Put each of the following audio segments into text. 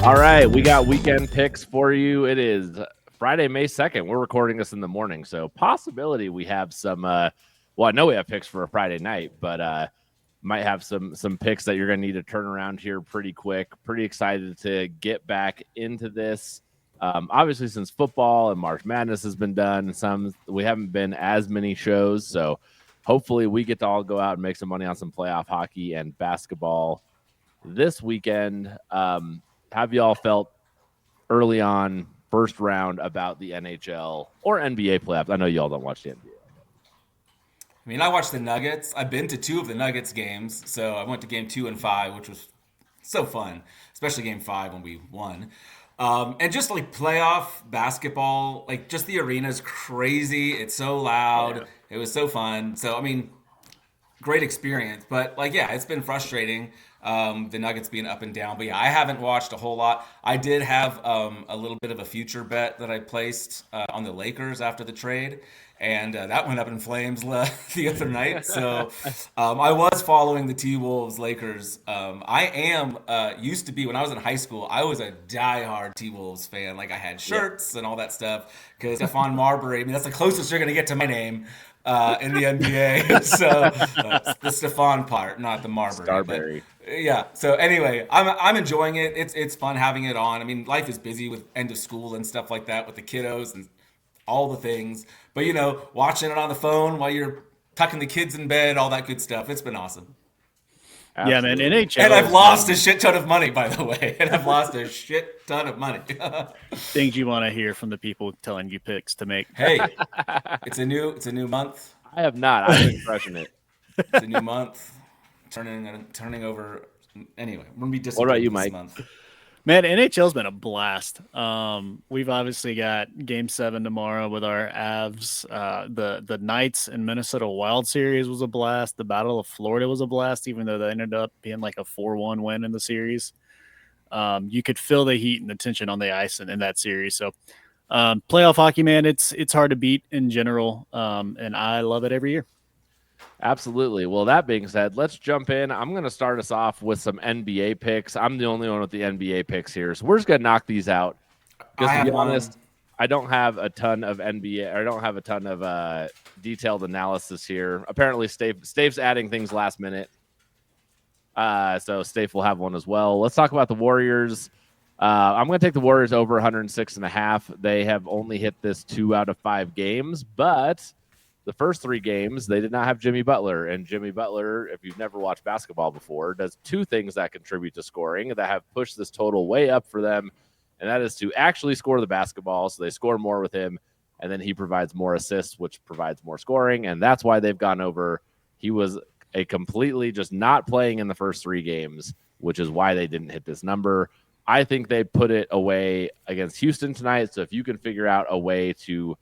All right, we got weekend picks for you. It is Friday, May 2nd. We're recording this in the morning, so possibility we have some well, I know we have picks for a Friday night, but might have some picks that you're going to need to turn around here pretty quick. Pretty excited to get back into this. Obviously, since football and March Madness has been done, we haven't been as many shows, so hopefully we get to all go out and make some money on some playoff hockey and basketball this weekend. Have you all felt early on, first round, about the NHL or NBA playoffs? I know you all don't watch the NBA. I mean, I watched the Nuggets. I've been to 2 of the Nuggets games. So I went to game 2 and 5, which was so fun, especially game 5 when we won. And just like playoff basketball, like just the arena is crazy. It's so loud. Oh, yeah. It was so fun. So, I mean, great experience. But like, yeah, it's been frustrating. The Nuggets being up and down. But yeah, I haven't watched a whole lot. I did have a little bit of a future bet that I placed on the Lakers after the trade. And that went up in flames the other night. So I was following the T-Wolves Lakers. I am used to be, when I was in high school, I was a diehard T-Wolves fan. Like I had shirts and all that stuff. Because Stefan Marbury, I mean, that's the closest you're going to get to my name in the NBA. So the Stefan part, not the Marbury. Starberry. Yeah. So anyway, I'm enjoying it. It's fun having it on. I mean, life is busy with end of school and stuff like that with the kiddos and all the things. But watching it on the phone while you're tucking the kids in bed, all that good stuff. It's been awesome. Absolutely. Yeah, man. NHL. And I've lost a shit ton of money, by the way. And I've lost a shit ton of money. Things you want to hear from the people telling you picks to make. Hey, it's a new month. I have not. I've been crushing it. It's a new month. Turning over. Anyway, we're gonna be disappointed. What about you, this Mike? month. Man, NHL's been a blast. We've obviously got Game 7 tomorrow with our Avs. The Knights and Minnesota Wild Series was a blast. The Battle of Florida was a blast, even though they ended up being like a 4-1 win in the series. You could feel the heat and the tension on the ice in that series. So playoff hockey, man, it's hard to beat in general, and I love it every year. Absolutely. Well, that being said, let's jump in. I'm going to start us off with some NBA picks. I'm the only one with the NBA picks here, so we're just going to knock these out. Because to be honest, I don't have a ton of NBA, or I don't have a ton of detailed analysis here. Apparently, Stave's adding things last minute, so Stave will have one as well. Let's talk about the Warriors. I'm going to take the Warriors over 106.5. They have only hit this 2 out of 5 games, but the first 3 games, they did not have Jimmy Butler. And Jimmy Butler, if you've never watched basketball before, does 2 things that contribute to scoring that have pushed this total way up for them. And that is to actually score the basketball. So they score more with him. And then he provides more assists, which provides more scoring. And that's why they've gone over. He was a completely just not playing in the first 3 games, which is why they didn't hit this number. I think they put it away against Houston tonight. So if you can figure out a way to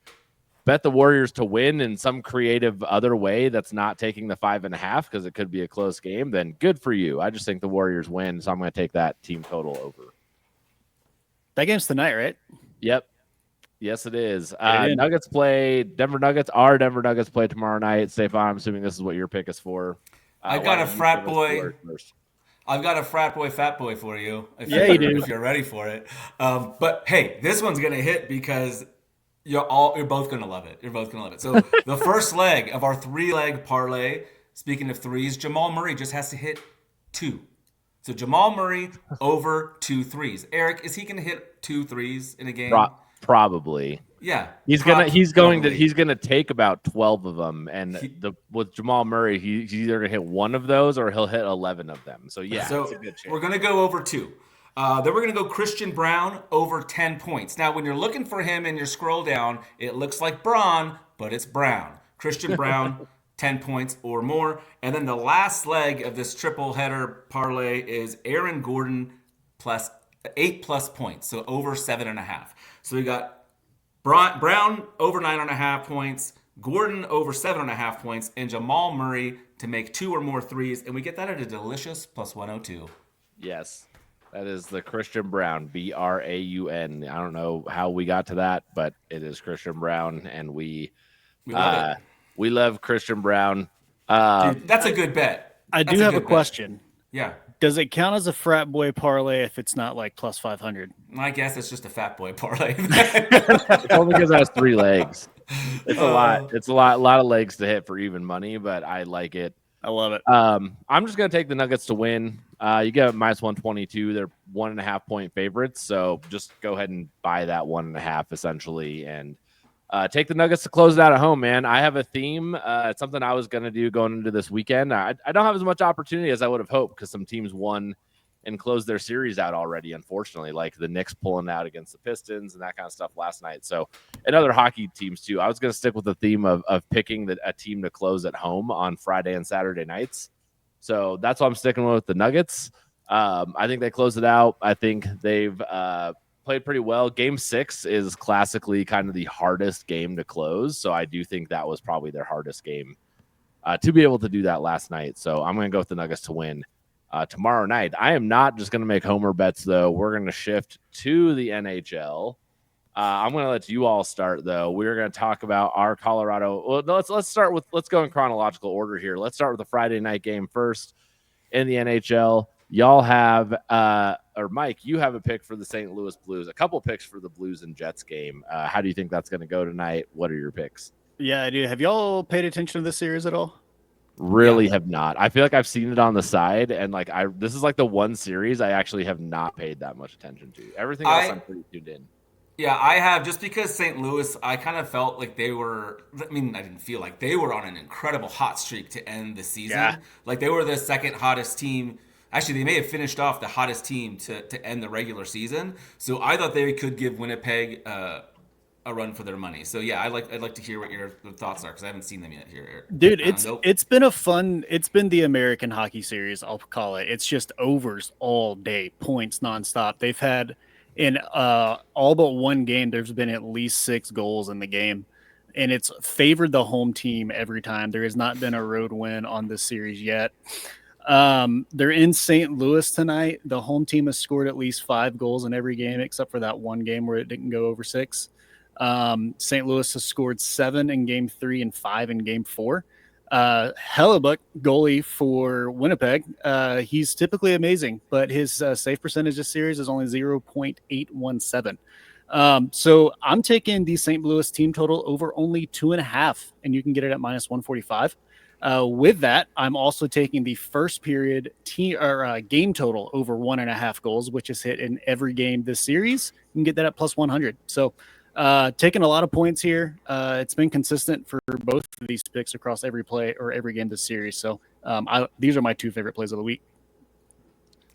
bet the Warriors to win in some creative other way that's not taking the 5.5 because it could be a close game, then good for you. I just think the Warriors win, so I'm going to take that team total over. That game's tonight, right? Yep. Yes, it is. Nuggets play Denver Nuggets. Our Denver Nuggets play tomorrow night. Stefan, I'm assuming this is what your pick is for. I've got a frat boy. I've got a frat boy, fat boy for you. You do. If you're ready for it. But hey, this one's going to hit because you're both gonna love it. You're both gonna love it. So the first leg of our 3-leg parlay. Speaking of threes, Jamal Murray just has to hit 2. So Jamal Murray over 2 threes. Eric, is he gonna hit 2 threes in a game? Probably. Yeah. He's going to take about 12 of them, and with Jamal Murray, he's either gonna hit one of those or he'll hit 11 of them. So yeah, so it's a good chance. We're gonna go over 2. Then we're going to go Christian Brown over 10 points. Now, when you're looking for him and you scroll down, it looks like Braun, but it's Brown. Christian Brown, 10 points or more. And then the last leg of this triple header parlay is Aaron Gordon plus 8+ points, so over 7.5. So we got Brown over 9.5 points, Gordon over 7.5 points, and Jamal Murray to make 2 or more threes. And we get that at a delicious plus 102. Yes. That is the Christian Brown, Braun. I don't know how we got to that, but it is Christian Brown, and we love Christian Brown. Dude, that's a good bet. I do have a question. Yeah. Does it count as a frat boy parlay if it's not like plus 500? I guess it's just a fat boy parlay. It's only because it has 3 legs. It's a lot. Oh. It's a lot of legs to hit for even money, but I like it. I love it. I'm just gonna take the Nuggets to win. You get minus 122. They're 1.5 point favorites, so just go ahead and buy that 1.5 essentially, and take the Nuggets to close it out at home. Man, I have a theme. It's something I was gonna do going into this weekend. I don't have as much opportunity as I would have hoped because some teams won and closed their series out already, unfortunately, like the Knicks pulling out against the Pistons and that kind of stuff last night. So, and other hockey teams too. I was going to stick with the theme of picking a team to close at home on Friday and Saturday nights. So that's why I'm sticking with the Nuggets. I think they close it out. I think they've played pretty well. Game 6 is classically kind of the hardest game to close. So I do think that was probably their hardest game to be able to do that last night. So I'm going to go with the Nuggets to win. Tomorrow night. I am not just going to make homer bets, though. We're going to shift to the NHL. I'm going to let you all start, though. We're going to talk about our Colorado. Well, let's go in chronological order here. Let's start with the Friday night game first in the NHL. Y'all have, or Mike, you have a pick for the St. Louis Blues, a couple picks for the Blues and Jets game. How do you think that's going to go tonight? What are your picks? Yeah, I do. Have y'all paid attention to this series at all? Really have not. I feel like I've seen it on the side, and like this is like the one series I actually have not paid that much attention to. Everything else I'm pretty tuned in. Yeah, I have, just because St. Louis, I kind of felt like they were, I mean, I didn't feel like they were on an incredible hot streak to end the season. Yeah. Like they were the second hottest team. Actually, they may have finished off the hottest team to end the regular season. So I thought they could give Winnipeg a run for their money. So yeah, I'd like to hear what your thoughts are, because I haven't seen them yet here. Dude, it's been the American hockey series, I'll call it. It's just overs all day, points nonstop. They've had in all but one game, there's been at least 6 goals in the game, and it's favored the home team every time. There has not been a road win on this series yet. They're in St. Louis tonight. The home team has scored at least 5 goals in every game, except for that one game where it didn't go over 6. St. Louis has scored 7 in game 3 and 5 in game 4. Hellebuck, goalie for Winnipeg, he's typically amazing, but his save percentage this series is only 0.817. So I'm taking the St. Louis team total over only 2.5, and you can get it at minus 145. With that, I'm also taking the first period game total over 1.5 goals, which is hit in every game this series. You can get that at plus 100. So taking a lot of points here. It's been consistent for both of these picks across every play or every game this series. So these are my 2 favorite plays of the week.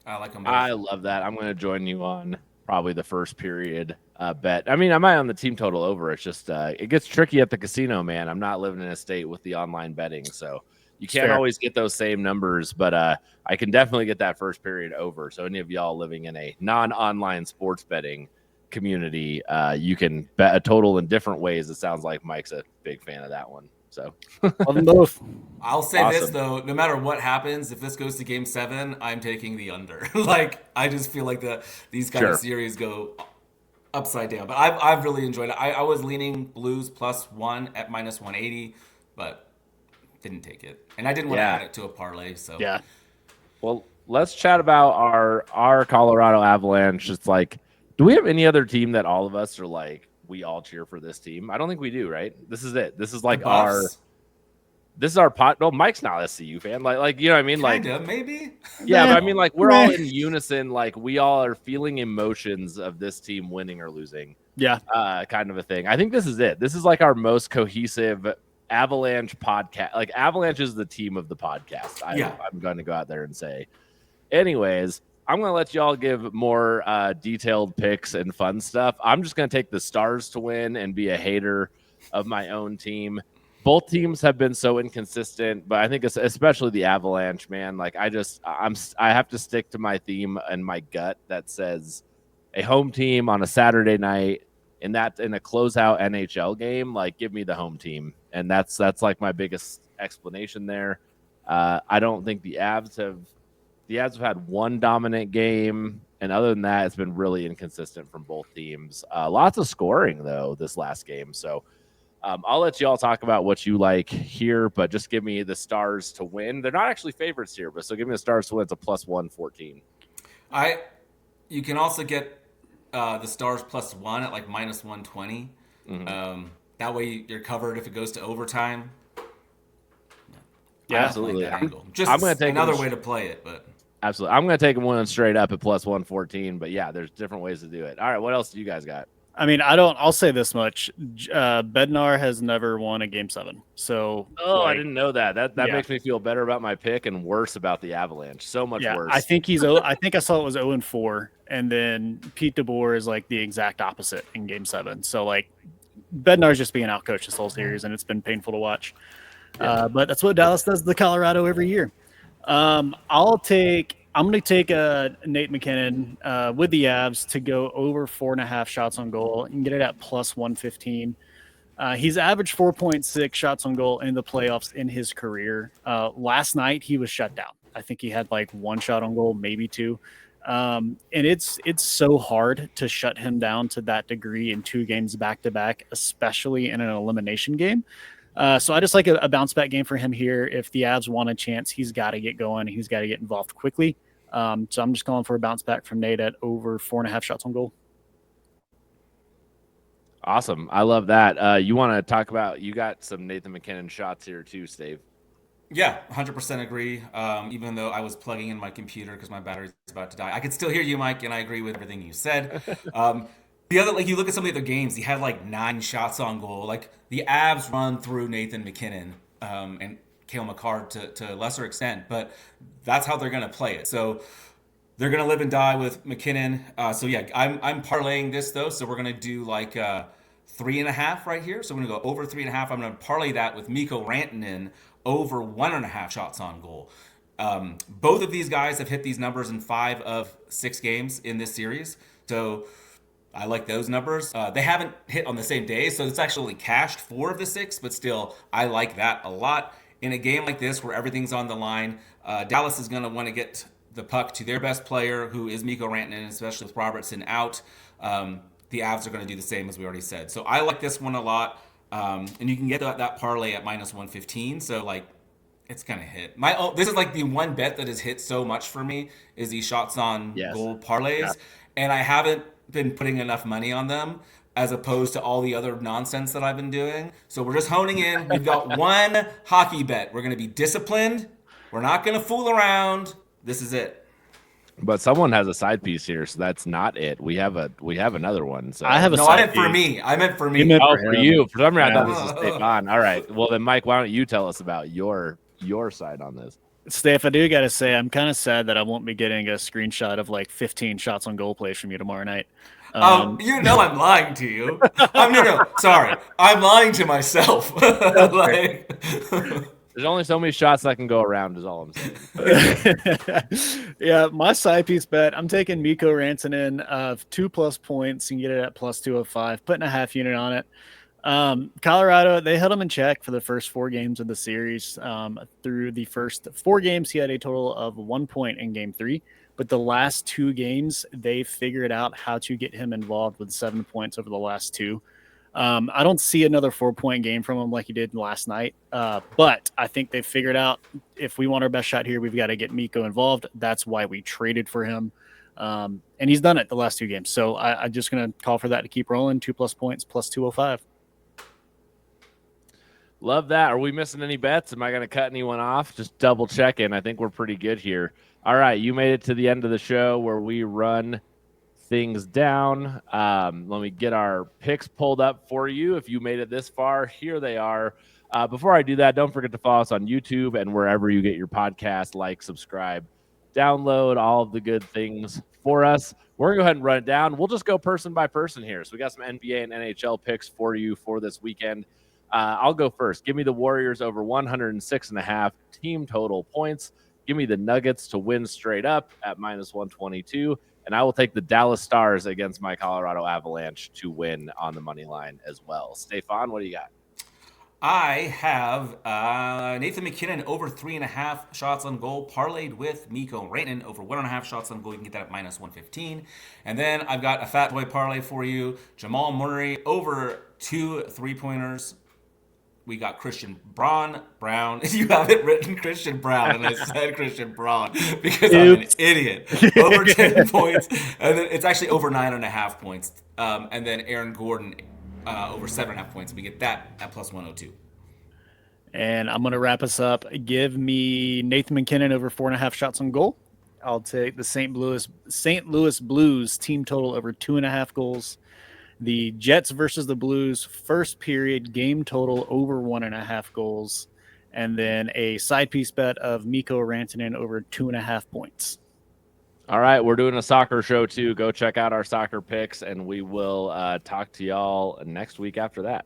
I like them both. I love that. I'm going to join you on probably the first period bet. I mean, I might on the team total over. It's just it gets tricky at the casino, man. I'm not living in a state with the online betting, so you can't always get those same numbers. But I can definitely get that first period over. So any of y'all living in a non-online sports betting community, you can bet a total in different ways. It sounds like Mike's a big fan of that one. So love them both. I'll say this though, no matter what happens, if this goes to game 7, I'm taking the under. Like I just feel like these kind of series go upside down. But I've really enjoyed it. I was leaning Blues +1 at minus 180, but didn't take it. And I didn't want to add it to a parlay. So yeah. Well, let's chat about our Colorado Avalanche. It's like, do we have any other team that all of us are like, we all cheer for this team? I don't think we do, right? This is it. This is like this is our pot. No, Mike's not a CU fan. Like you know what I mean? Kinda, maybe. Yeah, but I mean, like we're all in unison. Like we all are feeling emotions of this team winning or losing. Yeah. Kind of a thing. I think this is it. This is like our most cohesive Avalanche podcast. Like Avalanche is the team of the podcast. I'm going to go out there and say. Anyways, I'm going to let y'all give more detailed picks and fun stuff. I'm just going to take the Stars to win and be a hater of my own team. Both teams have been so inconsistent, but I think it's especially the Avalanche, man. Like I have to stick to my theme and my gut that says a home team on a Saturday night in a closeout NHL game. Like give me the home team, and that's like my biggest explanation there. I don't think the Avs have had one dominant game, and other than that, it's been really inconsistent from both teams. Lots of scoring, though, this last game. So I'll let you all talk about what you like here, but just give me the Stars to win. They're not actually favorites here, but so give me the Stars to win. It's a plus 114. You can also get the Stars +1 at like minus 120. Mm-hmm. That way you're covered if it goes to overtime. Yeah, absolutely. Like that angle. I'm Just going to take another way to play it, but absolutely. I'm going to take them winning straight up at plus 114. But yeah, there's different ways to do it. All right, what else do you guys got? I mean, I'll say this much: Bednar has never won a Game 7. So, I didn't know that. That yeah. makes me feel better about my pick and worse about the Avalanche. So much worse. I think I think I saw it was 0-4, and then Pete DeBoer is like the exact opposite in Game 7. So like, Bednar's just being outcoached this whole series, and it's been painful to watch. But that's what Dallas does to Colorado every year. I'm going to take Nate McKinnon with the Avs to go over 4.5 shots on goal and get it at plus 115. He's averaged 4.6 shots on goal in the playoffs in his career. Last night he was shut down. I think he had like 1 shot on goal, maybe 2. And it's so hard to shut him down to that degree in 2 games back to back, especially in an elimination game. So I just like a bounce back game for him here. If the Avs want a chance, he's got to get going. He's got to get involved quickly. So I'm just going for a bounce back from Nate at over 4.5 shots on goal. Awesome. I love that. You want to talk about, you got some Nathan McKinnon shots here too, Steve. yeah, 100% agree. Even though I was plugging in my computer because my battery's about to die, I could still hear you, Mike, and I agree with everything you said. The other, like, you look at some of the other games, he had like 9 shots on goal. Like, the Avs run through Nathan McKinnon and Cale Makar to a lesser extent, but that's how they're going to play it. So they're going to live and die with McKinnon. So yeah, I'm parlaying this though. So we're going to do like 3.5 right here. So we're going to go over 3.5. I'm going to parlay that with Mikko Rantanen over 1.5 shots on goal. Both of these guys have hit these numbers in 5 of 6 games in this series. So I like those numbers. They haven't hit on the same day, so it's actually cashed 4 of the 6, but still, I like that a lot. In a game like this where everything's on the line, Dallas is going to want to get the puck to their best player, who is Mikko Rantanen, especially with Robertson out. The Avs are going to do the same, as we already said. So I like this one a lot, and you can get that parlay at minus 115, so like, it's going to hit. This is like the one bet that has hit so much for me is these shots on goal parlays, and I haven't been putting enough money on them as opposed to all the other nonsense that I've been doing. So we're just honing in. We've got one hockey bet. We're going to be disciplined. We're not going to fool around. This is it. But someone has a side piece here, so that's not it. We have another one. So I have a no, side I meant piece. for me. I meant for me. For you. For some reason, I thought this was Stefan. All right. Well, then, Mike, why don't you tell us about your side on this? Steph, I do got to say, I'm kind of sad that I won't be getting a screenshot of like 15 shots on goal plays from you tomorrow night. You know I'm lying to you. No, sorry. I'm lying to myself. Like, there's only so many shots that can go around is all I'm saying. Yeah, my side piece bet, I'm taking Mikko Rantanen of 2+ points and get it at plus 205, putting a half unit on it. Colorado, they held him in check for the first 4 games of the series. Through the first 4 games, he had a total of 1 point in game 3. But the last 2 games, they figured out how to get him involved with 7 points over the last 2. I don't see another 4-point game from him like he did last night. But I think they figured out if we want our best shot here, we've got to get Mikko involved. That's why we traded for him. And he's done it the last 2 games. So I'm just going to call for that to keep rolling. 2+ points, plus 205. Love that. Are we missing any bets? Am I going to cut anyone off? Just double checking. I think we're pretty good here. All right. You made it to the end of the show where we run things down. Let me get our picks pulled up for you. If you made it this far, here they are. Before I do that, don't forget to follow us on YouTube and wherever you get your podcast, like, subscribe, download, all of the good things for us. We're going to go ahead and run it down. We'll just go person by person here. So we got some NBA and NHL picks for you for this weekend. I'll go first. Give me the Warriors over 106.5 team total points. Give me the Nuggets to win straight up at minus 122. And I will take the Dallas Stars against my Colorado Avalanche to win on the money line as well. Stefan, what do you got? I have Nathan McKinnon over 3.5 shots on goal, parlayed with Mikko Rantanen over 1.5 shots on goal. You can get that at minus 115. And then I've got a fat boy parlay for you. Jamal Murray over 2 3-pointers, we got Christian Brown. You have it written Christian Brown, and I said Christian Braun because I'm an idiot. Over 10 points, and then it's actually over 9.5 points. And then Aaron Gordon over 7.5 points. We get that at plus 102. And I'm going to wrap us up. Give me Nathan McKinnon over 4.5 shots on goal. I'll take the St. Louis Blues team total over 2.5 goals. The Jets versus the Blues first period game total over 1.5 goals. And then a side piece bet of Mikko Rantanen over 2.5 points. All right, we're doing a soccer show too. Go check out our soccer picks, and we will talk to y'all next week after that.